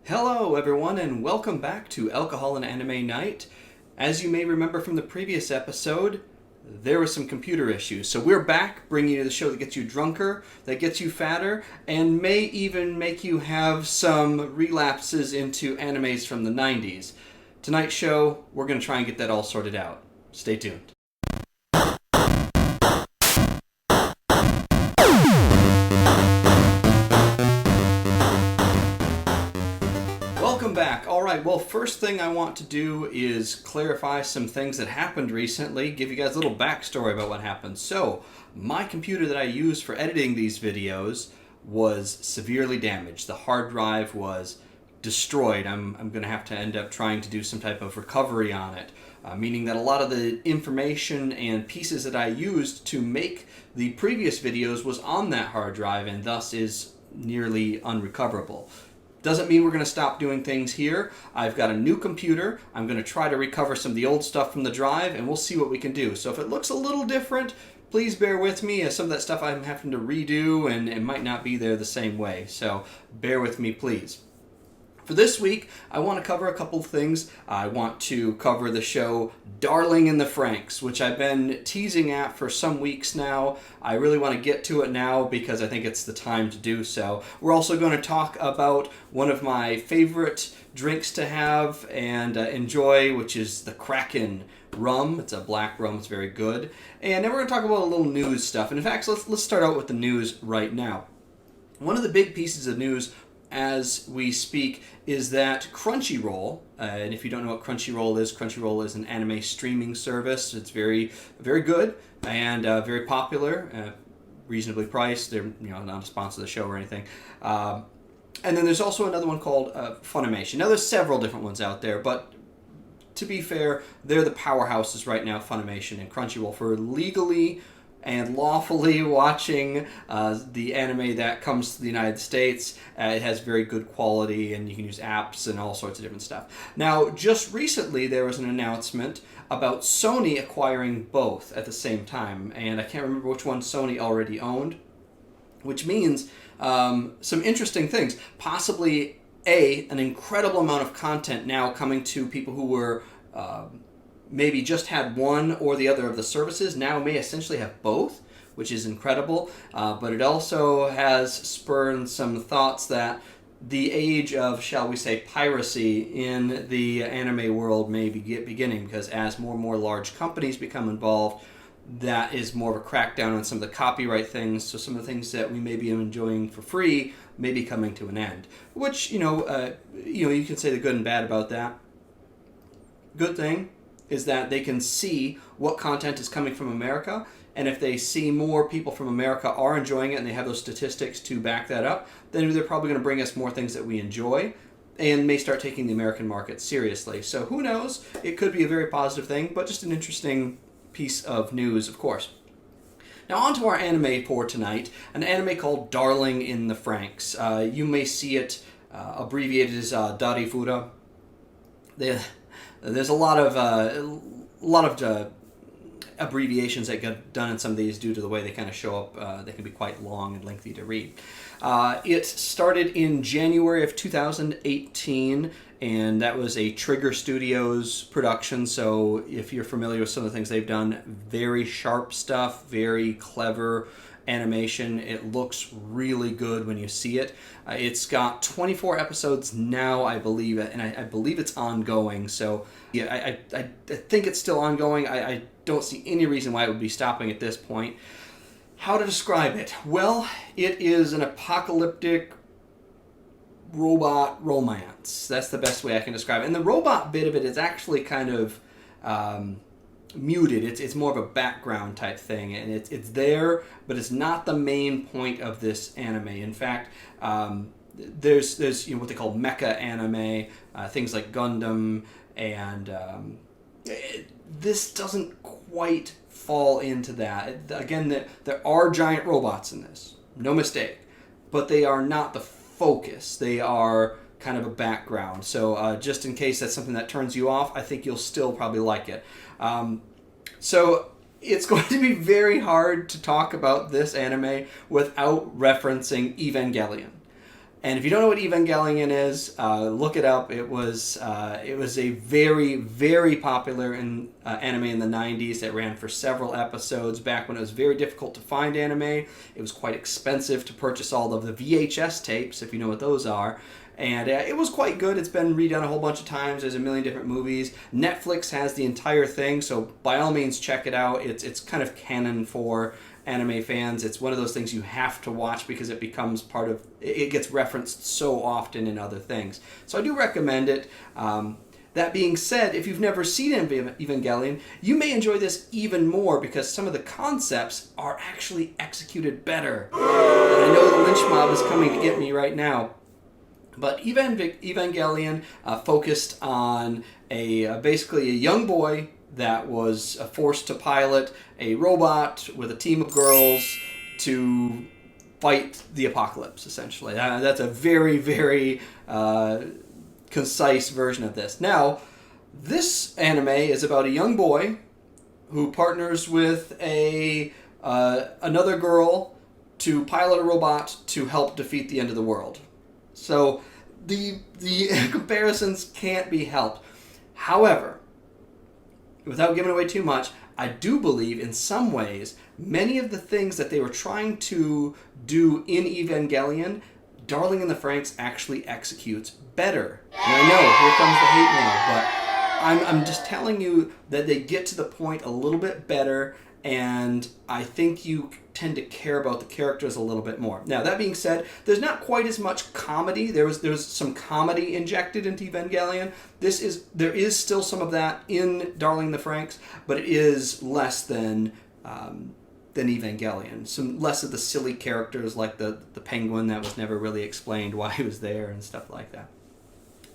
Hello everyone and welcome back to Alcohol and Anime Night. As you may remember from the previous episode, there were some computer issues. So we're back bringing you the show that gets you drunker, that gets you fatter, and may even make you have some relapses into animes from the 90s. Tonight's show, we're going to try and get that all sorted out. Stay tuned. Welcome back. Alright, well, first thing I want to do is clarify some things that happened recently, give you guys a little backstory about what happened. So, my computer that I use for editing these videos was severely damaged. The hard drive was destroyed. I'm going to have to end up trying to do some type of recovery on it, meaning that a lot of the information and pieces that I used to make the previous videos was on that hard drive and thus is nearly unrecoverable. Doesn't mean we're going to stop doing things here. I've got a new computer. I'm going to try to recover some of the old stuff from the drive, and we'll see what we can do. So if it looks a little different, please bear with me, as some of that stuff I'm having to redo, and it might not be there the same way. So bear with me, please. For this week, I want to cover a couple of things. I want to cover the show Darling in the Franxx, which I've been teasing at for some weeks now. I really want to get to it now because I think it's the time to do so. We're also going to talk about one of my favorite drinks to have and enjoy, which is the Kraken rum. It's a black rum. It's very good. And then we're going to talk about a little news stuff. And in fact, let's start out with the news right now. One of the big pieces of news as we speak is that Crunchyroll, and if you don't know what Crunchyroll is an anime streaming service. It's very, very good and very popular, reasonably priced. They're not a sponsor of the show or anything. And then there's also another one called Funimation. Now there's several different ones out there, but to be fair, they're the powerhouses right now, Funimation and Crunchyroll, for legally and lawfully watching the anime that comes to the United States. It has very good quality, and you can use apps and all sorts of different stuff. Now, just recently, there was an announcement about Sony acquiring both at the same time, and I can't remember which one Sony already owned, which means some interesting things. Possibly, an incredible amount of content now coming to people who were maybe just had one or the other of the services, now may essentially have both, which is incredible. But it also has spurred some thoughts that the age of, shall we say, piracy in the anime world may be beginning, because as more and more large companies become involved, that is more of a crackdown on some of the copyright things. So some of the things that we may be enjoying for free may be coming to an end. Which, you can say the good and bad about that. Good thing is that they can see what content is coming from America, and if they see more people from America are enjoying it and they have those statistics to back that up, then they're probably going to bring us more things that we enjoy and may start taking the American market seriously. So who knows? It could be a very positive thing, but just an interesting piece of news, of course. Now on to our anime for tonight, an anime called Darling in the Franxx. You may see it abbreviated as Darifura. There's a lot of abbreviations that get done in some of these due to the way they kind of show up. They can be quite long and lengthy to read. It started in January of 2018, and that was a Trigger Studios production. So if you're familiar with some of the things they've done, very sharp stuff, very clever animation. It looks really good when you see it. It's got 24 episodes now, I believe, and I believe it's ongoing. So yeah, I think it's still ongoing. I don't see any reason why it would be stopping at this point. How to describe it? Well, it is an apocalyptic robot romance. That's the best way I can describe it. And the robot bit of it is actually kind of muted. It's more of a background type thing, and it's there, but it's not the main point of this anime. In fact, there's what they call mecha anime, things like Gundam, and this doesn't quite fall into that. Again, there are giant robots in this, no mistake, but they are not the focus. They are kind of a background. So just in case that's something that turns you off, I think you'll still probably like it. So it's going to be very hard to talk about this anime without referencing Evangelion. And if you don't know what Evangelion is, look it up. It was a very, very popular anime in the 90s. It ran for several episodes back when it was very difficult to find anime. It was quite expensive to purchase all of the VHS tapes, if you know what those are. And it was quite good. It's been redone a whole bunch of times. There's a million different movies. Netflix has the entire thing, so by all means check it out. It's kind of canon for anime fans. It's one of those things you have to watch because it becomes part of, it gets referenced so often in other things. So I do recommend it. That being said, if you've never seen Evangelion, you may enjoy this even more because some of the concepts are actually executed better. And I know the lynch mob is coming to get me right now. But Evangelion focused on basically a young boy that was forced to pilot a robot with a team of girls to fight the apocalypse, essentially. That's a very, very concise version of this. Now, this anime is about a young boy who partners with another girl to pilot a robot to help defeat the end of the world. So the comparisons can't be helped. However, without giving away too much, I do believe in some ways many of the things that they were trying to do in Evangelion, Darling in the Franxx actually executes better. And I know, here comes the hate mail, but I'm just telling you that they get to the point a little bit better, and I think you tend to care about the characters a little bit more. Now, that being said, there's not quite as much comedy. There was some comedy injected into Evangelion. There is still some of that in Darling in the Franxx, but it is less than Evangelion. Some less of the silly characters like the penguin that was never really explained why he was there and stuff like that.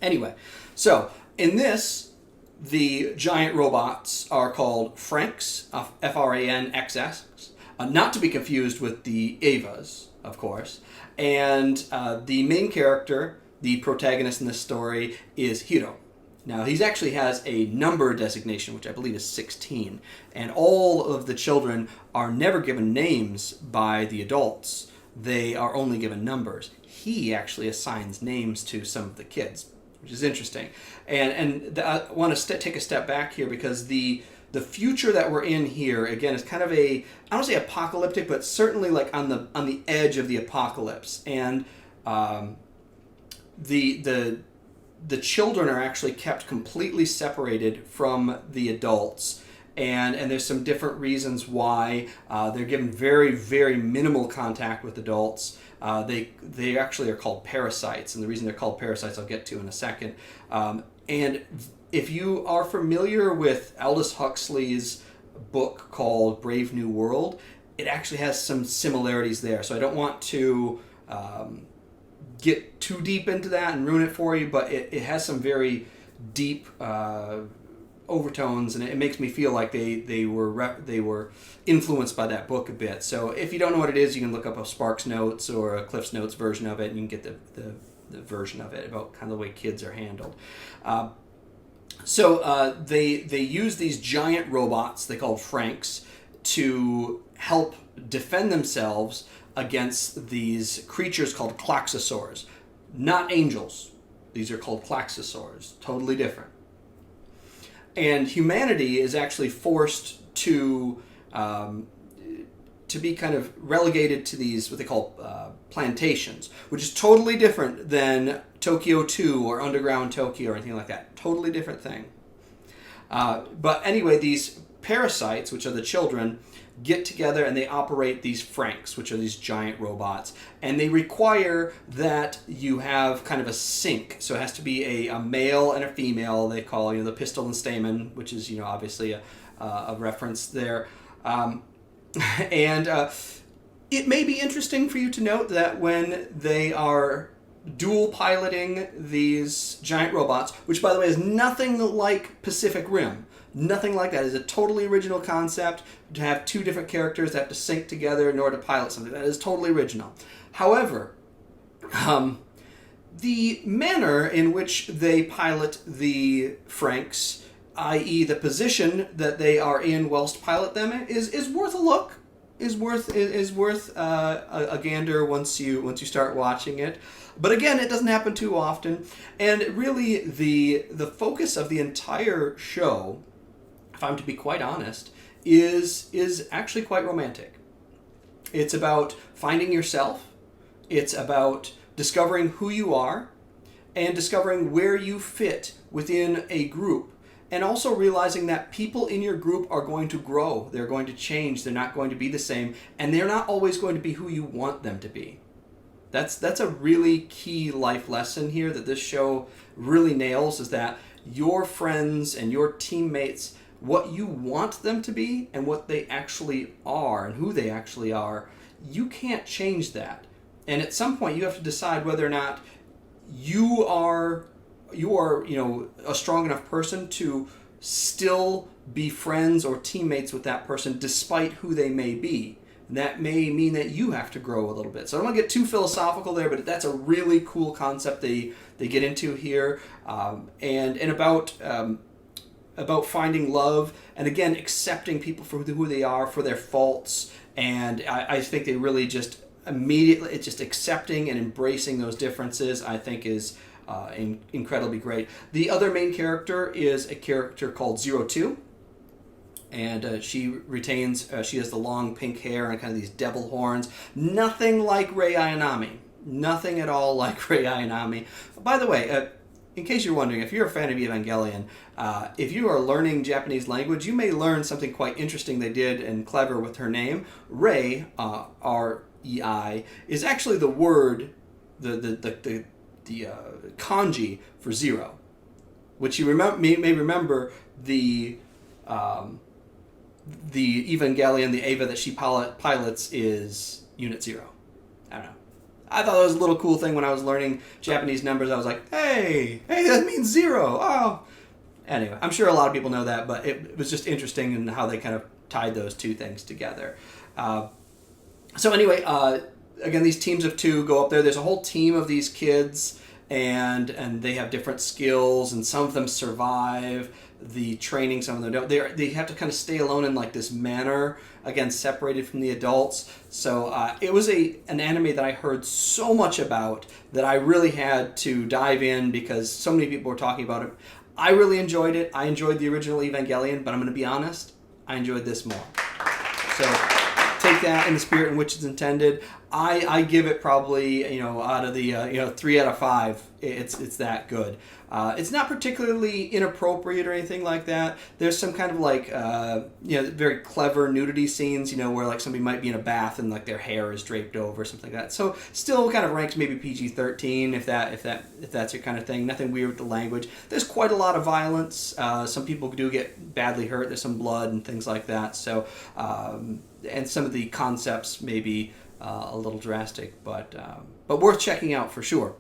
Anyway, so in this, the giant robots are called Franxx, Franxx, not to be confused with the Evas, of course. And the main character, the protagonist in this story, is Hiro. Now, he actually has a number designation, which I believe is 16. And all of the children are never given names by the adults. They are only given numbers. He actually assigns names to some of the kids, which is interesting. And I want to take a step back here because the future that we're in here, again, is kind of I don't say apocalyptic, but certainly like on the edge of the apocalypse. And the children are actually kept completely separated from the adults. And there's some different reasons why they're given very, very minimal contact with adults. They actually are called parasites, and the reason they're called parasites I'll get to in a second. And if you are familiar with Aldous Huxley's book called Brave New World, it actually has some similarities there. So I don't want to get too deep into that and ruin it for you, but it has some very deep overtones, and it makes me feel like they were influenced by that book a bit. So if you don't know what it is, you can look up a Sparks Notes or a Cliff's Notes version of it, and you can get the version of it about kind of the way kids are handled. So they use these giant robots, they call Franxx, to help defend themselves against these creatures called Klaxosaurs. Not angels. These are called Klaxosaurs. Totally different. And humanity is actually forced to be kind of relegated to these, what they call plantations, which is totally different than Tokyo 2 or Underground Tokyo or anything like that. Totally different thing. But anyway, these parasites, which are the children, get together and they operate these Franxx, which are these giant robots. And they require that you have kind of a sync. So it has to be a male and a female. They call the pistil and stamen, which is obviously a reference there. And it may be interesting for you to note that when they are dual piloting these giant robots, which by the way is nothing like Pacific Rim. Nothing like that. It's a totally original concept to have two different characters that have to sync together in order to pilot something. That is totally original. However, the manner in which they pilot the Franxx, i.e. the position that they are in whilst pilot them, is worth a look. is worth a gander once you start watching it. But again, it doesn't happen too often, and really the focus of the entire show, if I'm to be quite honest, is actually quite romantic. It's about finding yourself. It's about discovering who you are and discovering where you fit within a group. And also realizing that people in your group are going to grow. They're going to change. They're not going to be the same. And they're not always going to be who you want them to be. That's a really key life lesson here that this show really nails, is that your friends and your teammates, what you want them to be and what they actually are and who they actually are, you can't change that. And at some point you have to decide whether or not you are a strong enough person to still be friends or teammates with that person despite who they may be. And that may mean that you have to grow a little bit. So I don't want to get too philosophical there, but that's a really cool concept they get into here, and about finding love, and again accepting people for who they are, for their faults. And I think they really just immediately, it's just accepting and embracing those differences, I think is incredibly great. The other main character is a character called 02, and she has the long pink hair and kind of these devil horns. Nothing like Rei Ayanami. Nothing at all like Rei Ayanami. By the way, in case you're wondering, if you're a fan of Evangelion, if you are learning Japanese language, you may learn something quite interesting they did and clever with her name. Rei, R-E-I, is actually the word, the kanji for zero, which you may remember the Evangelion, the Eva that she pilots is Unit 0. I don't know. I thought that was a little cool thing when I was learning Japanese numbers. I was like, hey, that means 0. Oh. Anyway, I'm sure a lot of people know that, but it was just interesting in how they kind of tied those two things together. So anyway, again, these teams of 2 go up there. There's a whole team of these kids, and they have different skills, and some of them survive the training, some of them don't. They have to kind of stay alone in like this manor, again separated from the adults. So it was an anime that I heard so much about that I really had to dive in because so many people were talking about it. I really enjoyed it. I enjoyed the original Evangelion, but I'm going to be honest, I enjoyed this more. So take that in the spirit in which it's intended. I give it probably, out of the 3 out of 5. It's that good. It's not particularly inappropriate or anything like that. There's some kind of like very clever nudity scenes, where like somebody might be in a bath and like their hair is draped over, something like that. So still kind of ranks maybe PG-13 if that's your kind of thing. Nothing weird with the language. There's quite a lot of violence. Some people do get badly hurt. There's some blood and things like that. So and some of the concepts may be a little drastic, but worth checking out for sure.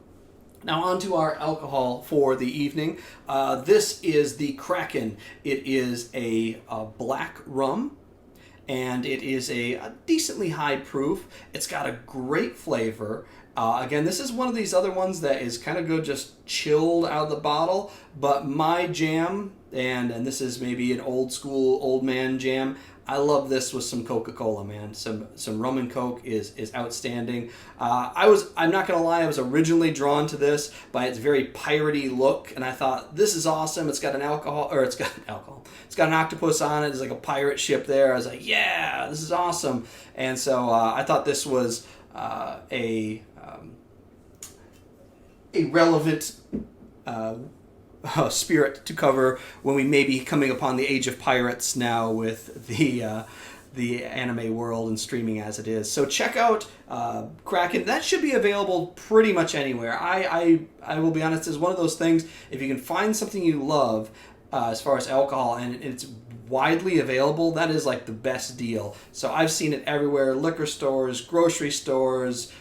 Now on to our alcohol for the evening. This is the Kraken. It is a black rum, and it is a decently high proof. It's got a great flavor. Again, this is one of these other ones that is kind of good just chilled out of the bottle, but my jam, and this is maybe an old school old man jam, I love this with some Coca-Cola, man. Some rum and Coke is outstanding. I'm not gonna lie, I was originally drawn to this by its very piratey look, and I thought this is awesome. It's got an It's got an octopus on it. There's like a pirate ship there. I was like, yeah, this is awesome. And so I thought this was a relevant spirit to cover when we may be coming upon the age of pirates now with the anime world and streaming as it is. So check out Kraken. That should be available pretty much anywhere. I will be honest, it's one of those things, if you can find something you love as far as alcohol and it's widely available, that is like the best deal. So I've seen it everywhere: liquor stores, grocery stores,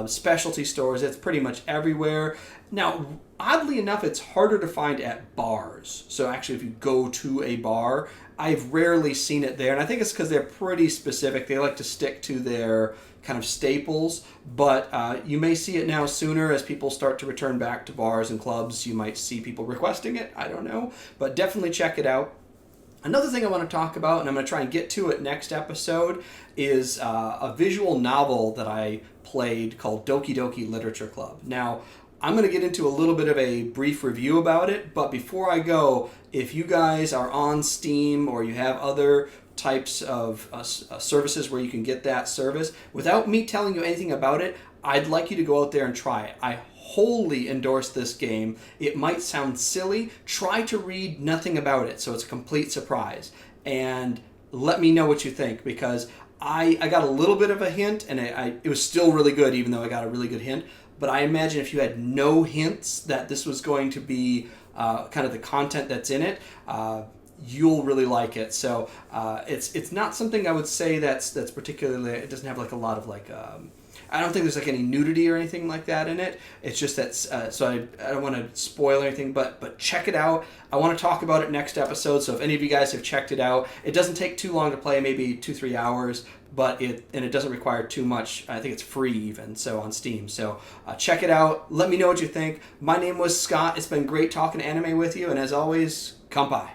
specialty stores. It's pretty much everywhere. Now, oddly enough, it's harder to find at bars. So actually, if you go to a bar, I've rarely seen it there. And I think it's because they're pretty specific. They like to stick to their kind of staples. But you may see it now sooner as people start to return back to bars and clubs. You might see people requesting it. I don't know. But definitely check it out. Another thing I want to talk about, and I'm going to try and get to it next episode, is a visual novel that I played called Doki Doki Literature Club. Now, I'm going to get into a little bit of a brief review about it, but before I go, if you guys are on Steam or you have other types of services where you can get that service, without me telling you anything about it, I'd like you to go out there and try it. I wholly endorse this game. It might sound silly. Try to read nothing about it so it's a complete surprise. And let me know what you think, because I got a little bit of a hint, and it was still really good even though I got a really good hint. But I imagine if you had no hints that this was going to be kind of the content that's in it, you'll really like it. So it's not something I would say that's particularly, it doesn't have like a lot of like, I don't think there's like any nudity or anything like that in it. It's just that, so I don't want to spoil anything, but check it out. I want to talk about it next episode, so if any of you guys have checked it out, it doesn't take too long to play, maybe 2-3 hours, but it doesn't require too much. I think it's free even, so on Steam. So check it out. Let me know what you think. My name was Scott. It's been great talking anime with you, and as always, kanpai.